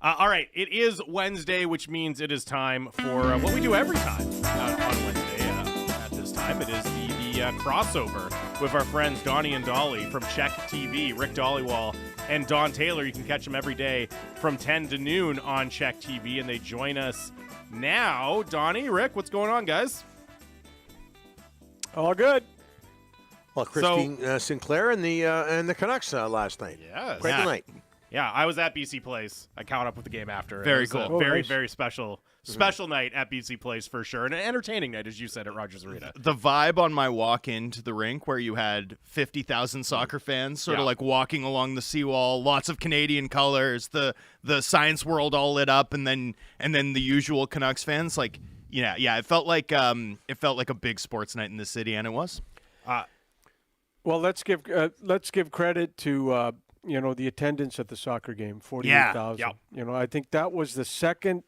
All right, it is Wednesday, which means it is time for what we do every time on Wednesday at this time. It is the crossover with our friends Donnie and Dhali from Check TV, Rick Dhaliwal and Don Taylor. You can catch them every day from 10 to noon on Check TV, and they join us now. Donnie, Rick, what's going on, guys? All good. Well, Christine Sinclair and the Canucks last night. Yes. Great night. Yeah, I was at BC Place. I caught up with the game after. Very It was cool. A very, Nice. very special night at BC Place for sure. And an entertaining night, as you said, at Rogers Arena. The vibe on my walk into the rink where you had 50,000 soccer fans sort of like walking along the seawall, lots of Canadian colors, the science world all lit up, and then the usual Canucks fans. Like, it felt like a big sports night in the city, and it was. Well, let's give credit to the attendance at the soccer game, 48,000. Yeah. I think that was the second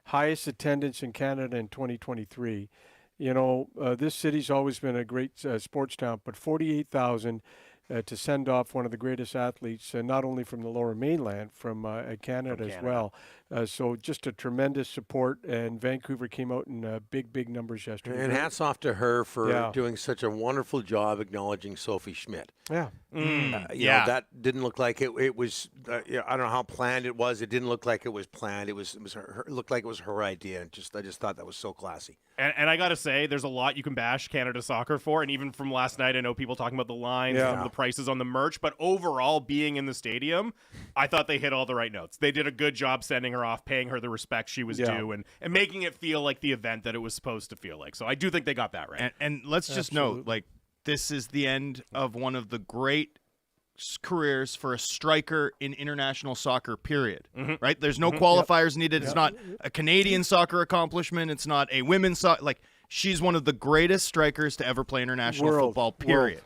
highest attendance in Canada in 2023. This city's always been a great sports town, but 48,000 to send off one of the greatest athletes, not only from the Lower Mainland, from Canada as well. So just a tremendous support, and Vancouver came out in big numbers yesterday. And hats off to her for doing such a wonderful job acknowledging Sophie Schmidt. Yeah. That didn't look like it was. I don't know how planned it was. It didn't look like it was planned. It looked like it was her idea. And I just thought that was so classy. And I got to say, there's a lot you can bash Canada Soccer for. And even from last night, I know people talking about the lines and some of the prices on the merch. But overall, being in the stadium, I thought they hit all the right notes. They did a good job sending her off, paying her the respect she was due, and making it feel like the event that it was supposed to feel like. So I do think they got that right. And let's just note, this is the end of one of the great careers for a striker in international soccer, period. Right? There's no qualifiers needed. It's not a Canadian soccer accomplishment. It's not a women's soccer. She's one of the greatest strikers to ever play international football, period.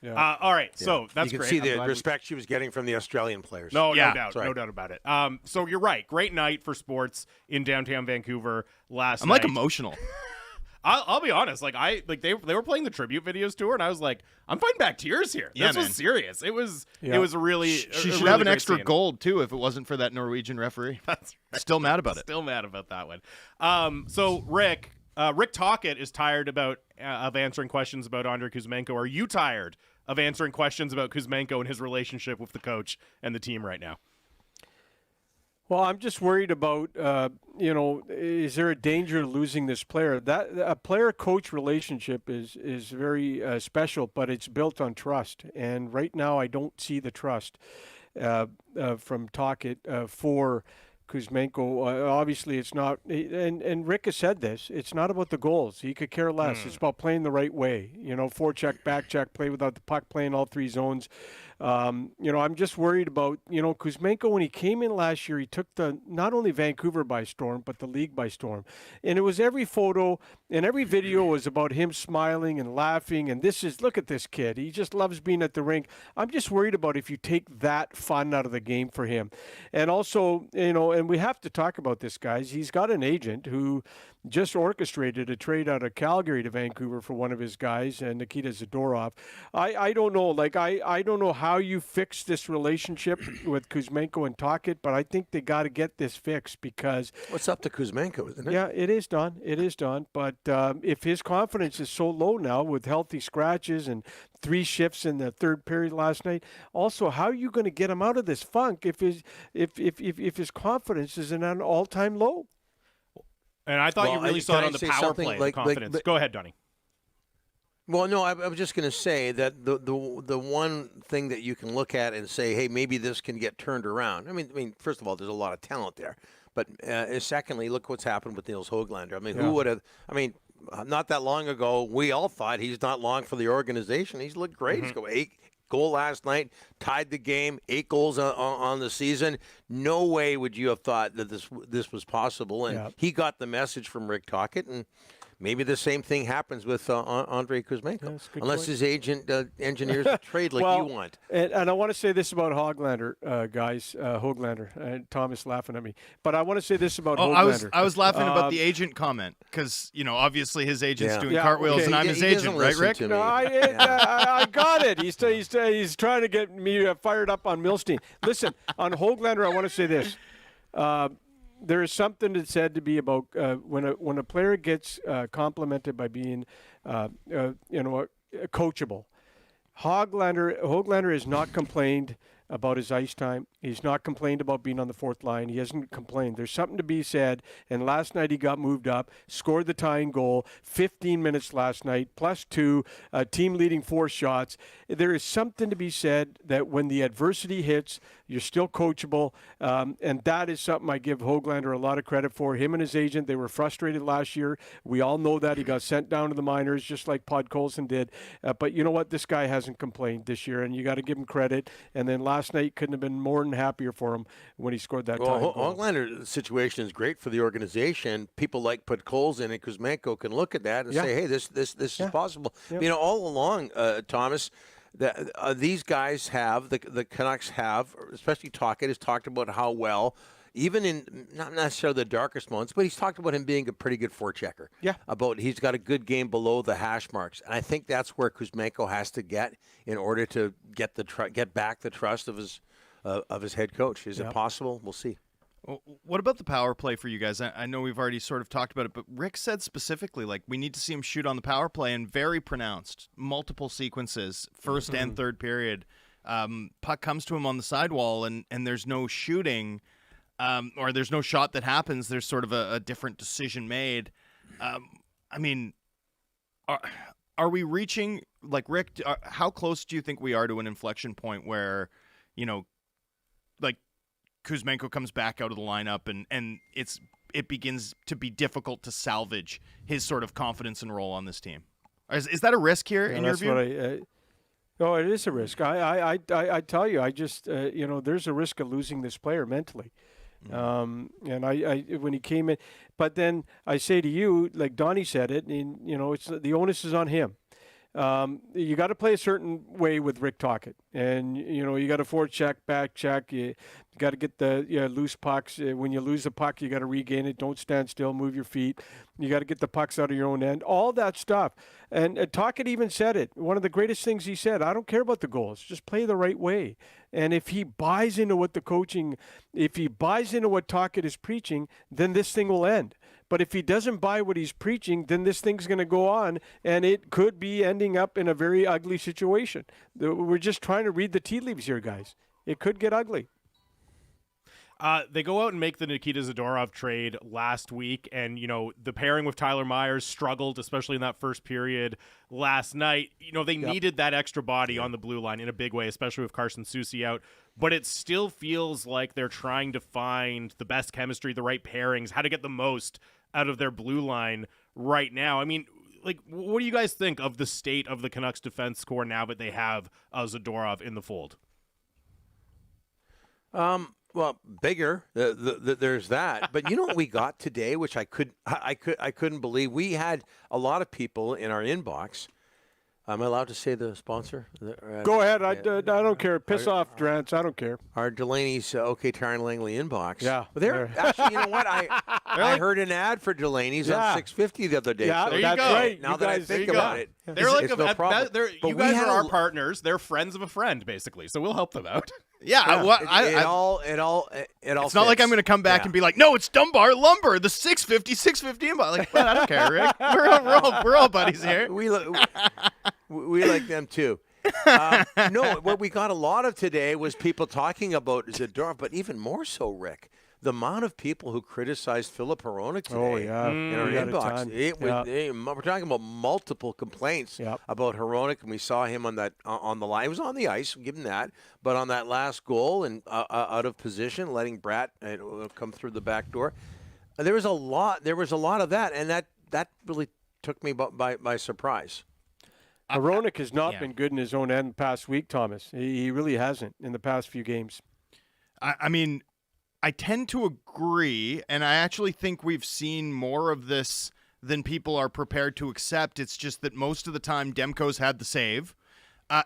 Yeah. All right, so that's you can great. see the respect she was getting from the Australian players. No doubt about it. So you're right. Great night for sports in downtown Vancouver last night. I'm emotional. I'll be honest. They were playing the tribute videos to her, and I was like, I'm fighting back tears here. This was serious. It was a really. She should have an extra gold too if it wasn't for that Norwegian referee. That's right. Still mad about it. Still mad about that one. So Rick Tocchet is tired of answering questions about Andrei Kuzmenko. Are you tired of answering questions about Kuzmenko and his relationship with the coach and the team right now? Well, I'm just worried about, is there a danger of losing this player? That a player-coach relationship is very special, but it's built on trust. And right now, I don't see the trust from Tocchet for Kuzmenko. Obviously, it's not, and Rick has said this, it's not about the goals. He could care less. It's about playing the right way. Forecheck, back check, play without the puck, playing all three zones. I'm just worried about, Kuzmenko, when he came in last year, he took not only Vancouver by storm, but the league by storm. And it was every photo and every video was about him smiling and laughing. And look at this kid. He just loves being at the rink. I'm just worried about if you take that fun out of the game for him. And also, and we have to talk about this, guys. He's got an agent who just orchestrated a trade out of Calgary to Vancouver for one of his guys, and Nikita Zadorov. I don't know. I don't know how you fix this relationship with Kuzmenko and Tocchet, but I think they got to get this fixed because what's up to Kuzmenko, isn't it? Yeah, it is, Don. It is, Don. But if his confidence is so low now with healthy scratches and 3 shifts in the third period last night, also, how are you going to get him out of this funk if his confidence is in an all-time low? And I thought you really saw it on the power play, the confidence. Go ahead, Donnie. Well, no, I was just going to say that the one thing that you can look at and say, hey, maybe this can get turned around. I mean, first of all, there's a lot of talent there. But secondly, look what's happened with Nils Hoglander. I mean, who would have – I mean, not that long ago, we all thought he's not long for the organization. He's looked great. He's got 8 goal last night, tied the game, 8 goals on the season. No way would you have thought that this was possible. And he got the message from Rick Tocchet, and maybe the same thing happens with Andrei Kuzmenko, unless his agent engineers a trade like you want. And I want to say this about Hoglander, guys. Hoglander. Thomas laughing at me. But I want to say this about Hoglander. I was laughing about the agent comment because, because his agent's doing cartwheels and I'm his agent, right, Rick? No, I got it. He's trying to get me fired up on Milstein. Listen, on Hoglander, I want to say this. there is something that's said to be about when a player gets complimented by being, coachable. Hoglander has not complained about his ice time. He's not complained about being on the fourth line. He hasn't complained. There's something to be said. And last night he got moved up, scored the tying goal, 15 minutes last night, +2, team leading 4 shots. There is something to be said that when the adversity hits, you're still coachable. And that is something I give Hoglander a lot of credit for. Him and his agent, they were frustrated last year. We all know that. He got sent down to the minors just like Podkolzin did. But you know what? This guy hasn't complained this year, and you got to give him credit. And then last night couldn't have been more than happier for him when he scored that tying goal. Hoglander's situation is great for the organization. People like Podkolzin and Kuzmenko can look at that and say, hey, this is possible. Yep. You know, all along, Thomas, these guys have, the Canucks have, especially Tocchet has talked about how well, even in not necessarily the darkest moments, but he's talked about him being a pretty good forechecker. Yeah. About he's got a good game below the hash marks. And I think that's where Kuzmenko has to get in order to get back the trust of his head coach. Is it possible? We'll see. What about the power play for you guys? I know we've already sort of talked about it, but Rick said specifically, like, we need to see him shoot on the power play, and very pronounced, multiple sequences, first and third period. Puck comes to him on the sidewall, and there's no shooting, or there's no shot that happens. There's sort of a different decision made. I mean, are we reaching, like, Rick, how close do you think we are to an inflection point where, you know, like, Kuzmenko comes back out of the lineup and it begins to be difficult to salvage his sort of confidence and role on this team? Is that a risk here in your view? It is a risk. I tell you, I just there's a risk of losing this player mentally. And I when he came in, but then I say to you, like Donnie said it, and it's the onus is on him. You got to play a certain way with Rick Tocchet, and you got to forecheck, back check. You got to get the loose pucks. When you lose the puck, you got to regain it. Don't stand still. Move your feet. You got to get the pucks out of your own end. All that stuff. And Tocchet even said it. One of the greatest things he said: I don't care about the goals. Just play the right way. And if he buys into what if he buys into what Tocchet is preaching, then this thing will end. But if he doesn't buy what he's preaching, then this thing's going to go on, and it could be ending up in a very ugly situation. We're just trying to read the tea leaves here, guys. It could get ugly. They go out and make the Nikita Zadorov trade last week, and, the pairing with Tyler Myers struggled, especially in that first period last night. They needed that extra body on the blue line in a big way, especially with Carson Soucy out. But it still feels like they're trying to find the best chemistry, the right pairings, how to get the most out of their blue line right now. I mean, like, what do you guys think of the state of the Canucks defense core now that they have Zadorov in the fold? Well, bigger. There's that. But you know what we got today, which I couldn't believe. We had a lot of people in our inbox. Am I allowed to say the sponsor? Go ahead. I don't care. Piss off, Drance. I don't care. Our Delaney's OK Tire and Langley inbox. Yeah. They're actually, you know what? I heard an ad for Delaney's on 650 the other day. Yeah, so there you that's go. right. Now you that I guys, think about it, They're like it's no problem. You guys are our partners. They're friends of a friend, basically. So we'll help them out. Yeah, it all. It's not like I'm going to come back and be like, no, it's Dunbar Lumber, the 650 and like, well, I don't care, Rick. We're all buddies here. We like them too. No, what we got a lot of today was people talking about Zadorov, but even more so, Rick, the amount of people who criticized Philip Hronek today in our inbox. We're talking about multiple complaints about Hronek, and we saw him on the line. He was on the ice, give him that, but on that last goal and out of position, letting Bratt come through the back door. There was a lot of that, and that really took me by surprise. Hronek has not been good in his own end the past week, Thomas. He really hasn't in the past few games. I mean, I tend to agree, and I actually think we've seen more of this than people are prepared to accept. It's just that most of the time Demko's had the save.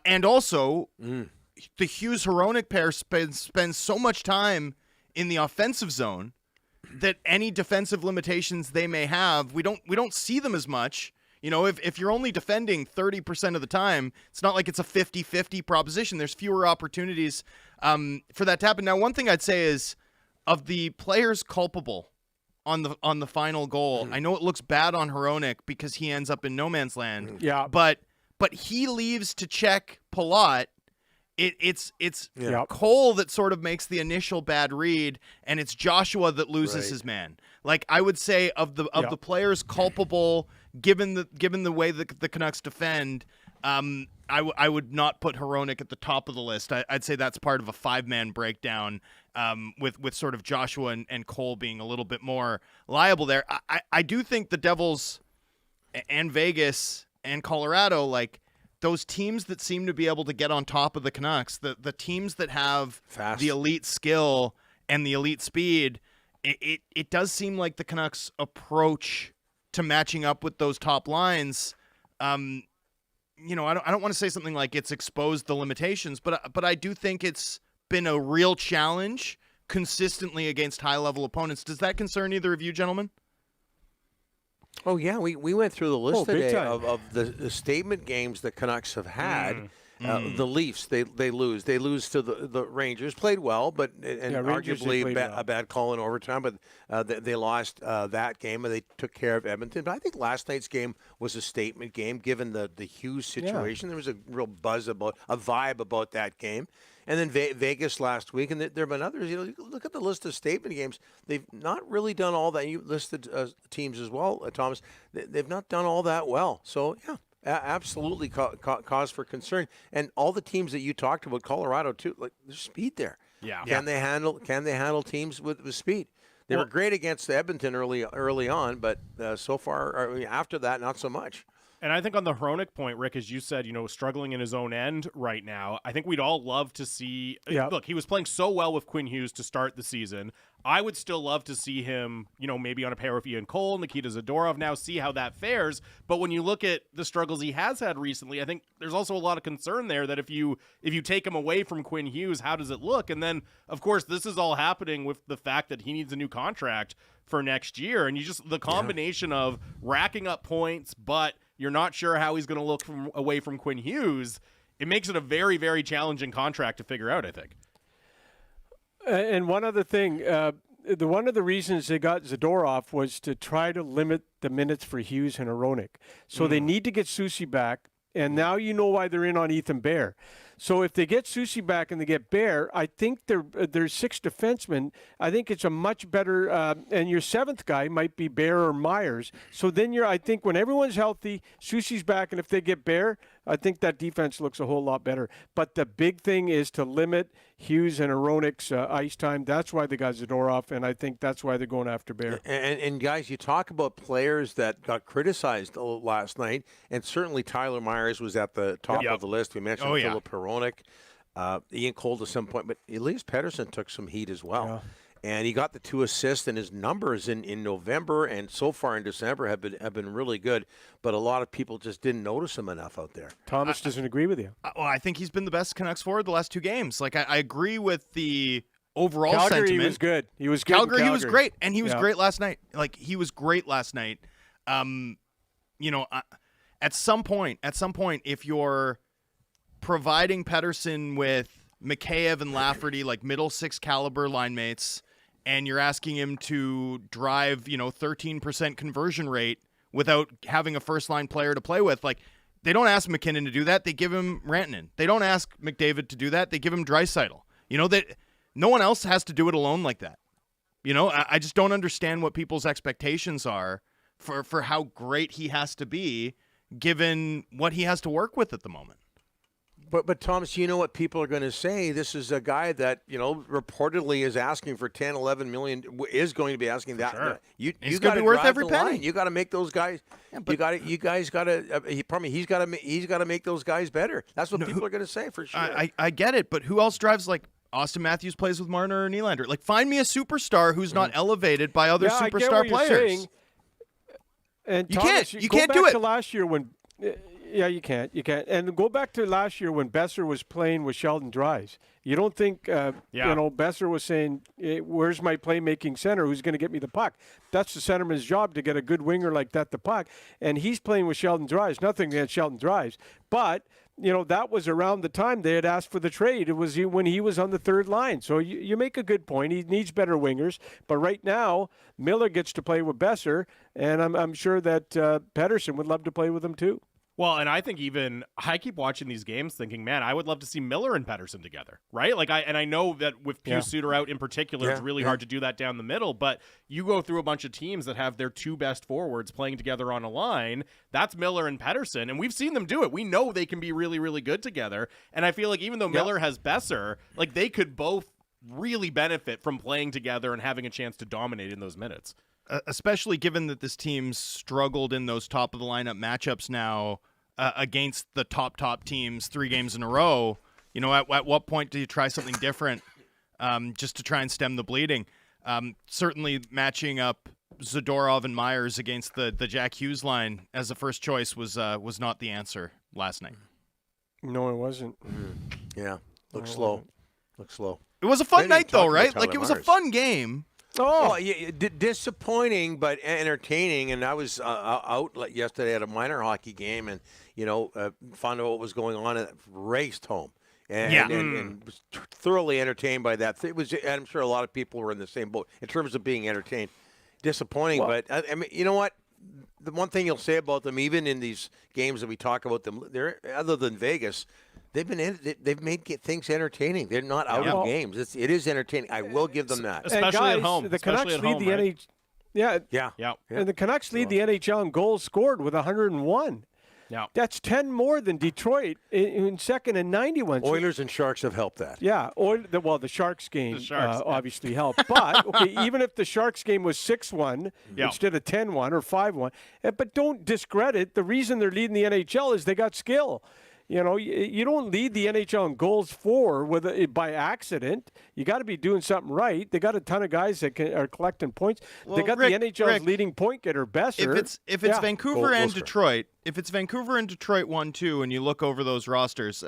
And also, the Hughes-Hronek pair spends so much time in the offensive zone that any defensive limitations they may have, we don't see them as much. If you're only defending 30% of the time, it's not like it's a 50-50 proposition. There's fewer opportunities for that to happen. Now, one thing I'd say is of the players culpable on the final goal, I know it looks bad on Hronek because he ends up in no man's land. Yeah. But he leaves to check Palat. It's Yeah. Cole that sort of makes the initial bad read, and it's Joshua that loses his man. Like, I would say of the players culpable, given the way the Canucks defend, I would not put Hronek at the top of the list. I'd say that's part of a 5-man breakdown, with sort of Joshua and Cole being a little bit more liable there. I do think the Devils and Vegas and Colorado, like, those teams that seem to be able to get on top of the Canucks, the teams that have the elite skill and the elite speed, it does seem like the Canucks' approach to matching up with those top lines, I don't want to say something like it's exposed the limitations, but I do think it's been a real challenge consistently against high-level opponents. Does that concern either of you, gentlemen? Oh, yeah, we went through the list big today time. of the statement games the Canucks have had. The Leafs, they lose. They lose to the Rangers. Played well, but Rangers, they arguably played well. a bad call in overtime. But they lost that game, and they took care of Edmonton. But I think last night's game was a statement game, given the Hughes situation. There was a real vibe about that game. And then Vegas last week, and there have been others. You look at the list of statement games. They've not really done all that. You listed teams as well, Thomas. They've not done all that well. So, yeah, absolutely cause for concern. And all the teams that you talked about, Colorado too, like, there's speed there. Yeah. Can they handle teams with speed? They were great against Edmonton early on, but so far, after that, not so much. And I think on the Hronek point, Rick, as you said, struggling in his own end right now, I think we'd all love to see look, he was playing so well with Quinn Hughes to start the season. I would still love to see him, maybe on a pair with Ian Cole, Nikita Zadorov now, see how that fares. But when you look at the struggles he has had recently, I think there's also a lot of concern there that if you take him away from Quinn Hughes, how does it look? And then, of course, this is all happening with the fact that he needs a new contract for next year. And the combination of racking up points, but you're not sure how he's going to look away from Quinn Hughes, it makes it a very, very challenging contract to figure out, I think. And one other thing, one of the reasons they got Zadorov was to try to limit the minutes for Hughes and Hronek. So they need to get Soucy back, and now you know why they're in on Ethan Bear. So if they get Soucy back and they get Bear, I think their sixth defenseman, I think it's a much better, and your seventh guy might be Bear or Myers. So then I think when everyone's healthy, Soucy's back, and if they get Bear, I think that defense looks a whole lot better. But the big thing is to limit Hughes and Hronek's ice time. That's why they got Zadorov, and I think that's why they're going after Bear. And guys, you talk about players that got criticized last night, and certainly Tyler Myers was at the top of the list. We mentioned Philip Hronek, Ian Cole to some point, but Elias Pettersson took some heat as well. Yeah. And he got the 2 assists, and his numbers in November and so far in December have been really good. But a lot of people just didn't notice him enough out there. Thomas doesn't agree with you. Well, I think he's been the best Canucks forward the last 2 games. Like, I agree with the overall Calgary, sentiment. he was good. He was good. Calgary, he was great, and he was great last night. Like, he was great last night. At some point, if you're providing Pettersson with Mikheyev and Lafferty, like middle 6 caliber line mates, and you're asking him to drive, 13% conversion rate without having a first-line player to play with. Like, they don't ask McKinnon to do that. They give him Rantanen. They don't ask McDavid to do that. They give him Draisaitl. No one else has to do it alone like that. I just don't understand what people's expectations are for how great he has to be given what he has to work with at the moment. But Thomas, you know what people are going to say? This is a guy that, reportedly is asking for 10, 11 million, is going to be asking that. Sure. You He's got going to to be worth drive every the penny. line. You got to make those guys. He's got to make those guys better. That's what people are going to say for sure. I get it, but who else drives like Austin Matthews plays with Marner or Nylander? Like, find me a superstar who's not elevated by other I get superstar what you're players. saying. And You Thomas, can't go do back it. to last year when you can't. And go back to last year when Besser was playing with Sheldon Dries. You don't think Besser was saying, where's my playmaking center? Who's going to get me the puck? That's the centerman's job, to get a good winger like that the puck. And he's playing with Sheldon Dries. Nothing against Sheldon Dries. But that was around the time they had asked for the trade. It was when he was on the third line. So you make a good point. He needs better wingers. But right now, Miller gets to play with Besser, and I'm sure that Pettersson would love to play with him too. Well, and I think I keep watching these games thinking, man, I would love to see Miller and Pettersson together, right? I know that with Suter out in particular, it's really hard to do that down the middle, but you go through a bunch of teams that have their two best forwards playing together on a line, that's Miller and Pettersson, and we've seen them do it. We know they can be really, really good together, and I feel like even though Miller has Besser, like they could both really benefit from playing together and having a chance to dominate in those minutes. Especially given that this team's struggled in those top of the lineup matchups now against the top teams 3 games in a row. At what point do you try something different just to try and stem the bleeding? Certainly matching up Zadorov and Myers against the Jack Hughes line as a first choice was not the answer last night. No, it wasn't. Yeah, looks slow. It was a fun night though, right? Like it was a fun game. Oh, yeah, disappointing but entertaining. And I was out yesterday at a minor hockey game, and found out what was going on and raced home, and was thoroughly entertained by that. It was. I'm sure a lot of people were in the same boat in terms of being entertained. Disappointing, but I mean, you know what? The one thing you'll say about them, even in these games that we talk about them, they're other than Vegas. They've made things entertaining. They're not out of games. It is entertaining. I will give them that. Especially at home. The Canucks lead the NHL. Yeah. And the Canucks lead the NHL in goals scored with 101. Yeah. That's 10 more than Detroit in second and 91. Oilers and Sharks have helped that. Yeah. The Sharks game obviously helped. But, even if the Sharks game was 6-1 instead of 10-1 or 5-1, but don't discredit the reason they're leading the NHL is they got skill. You don't lead the NHL in goals for by accident. You got to be doing something right. They got a ton of guys that are collecting points. They got the NHL's leading point getter, Besser. If it's Vancouver and Detroit, if it's Vancouver and Detroit 1-2, and you look over those rosters,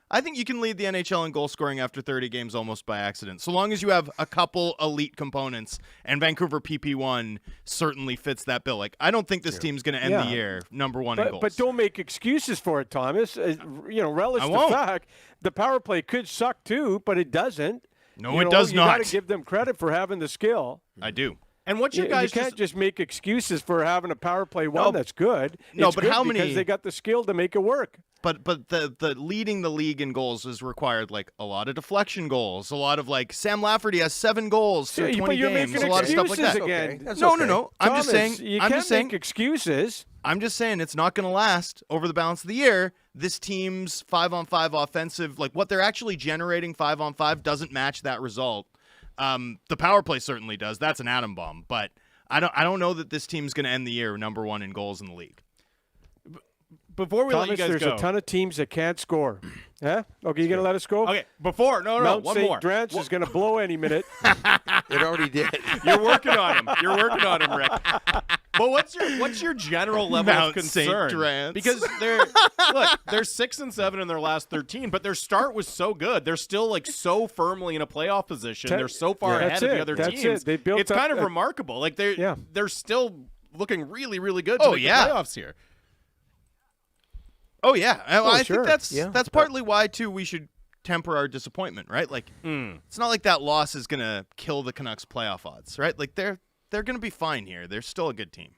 I think you can lead the NHL in goal scoring after 30 games almost by accident, so long as you have a couple elite components. And Vancouver PP1 certainly fits that bill. Like, I don't think this team's going to end the year number one in goals. But don't make excuses for it, Thomas. Relish the fact the power play could suck too, but it doesn't. No, it does not. You got to give them credit for having the skill. I do. And what you guys can't just make excuses for having a power play that's good. No, it's but good how many? Because they got the skill to make it work. But the leading the league in goals is required like a lot of deflection goals, a lot of like Sam Lafferty has 7 goals through 20 but you're games, making a lot of stuff like that. Again. No. I'm Thomas, just saying. You can't make excuses. I'm just saying it's not going to last over the balance of the year. This team's 5-on-5 offensive, like what they're actually generating 5-on-5, doesn't match that result. The power play certainly does. That's an atom bomb, but I don't know that this team's going to end the year number 1 in goals in the league. Before we let you guys there's go, a ton of teams that can't score. Yeah? Okay, you going to let us go? Okay, before, no, Mount one St. more. Drance is going to blow any minute. It already did. You're working on him, Rick. But what's your general level of concern? St. Drance. Because they're 6 and 7 in their last 13, but their start was so good. They're still like so firmly in a playoff position. They're so far ahead of the other teams. They built it's kind of remarkable. Like they're still looking really, really good to make the playoffs here. Oh yeah, I sure. think that's partly why too we should temper our disappointment, right? Like it's not like that loss is gonna kill the Canucks playoff odds, right? Like they're gonna be fine here. They're still a good team.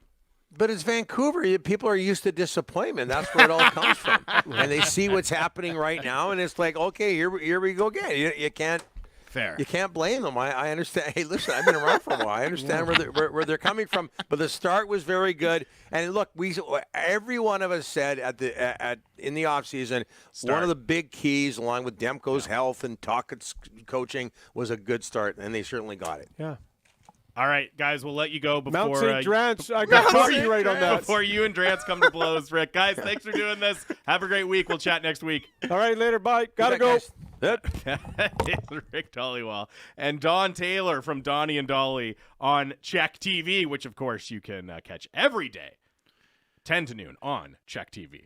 But it's Vancouver. People are used to disappointment. That's where it all comes from. And they see what's happening right now, and it's like, okay, here we go again. You can't. Fair. You can't blame them. I understand. Hey, listen, I've been around for a while. I understand where they're coming from. But the start was very good. And look, every one of us said in the offseason, one of the big keys, along with Demko's health and Tocchet's coaching, was a good start, and they certainly got it. Yeah. All right, guys, we'll let you go before Mount St. Drance. I got copyright on that. Before you and Drance come to blows, Rick. Guys, thanks for doing this. Have a great week. We'll chat next week. All right, later. Bye. Gotta go. It's Rick Dhaliwal and Don Taylor from Donnie and Dhali on Check TV, which, of course, you can catch every day, 10 to noon on Check TV.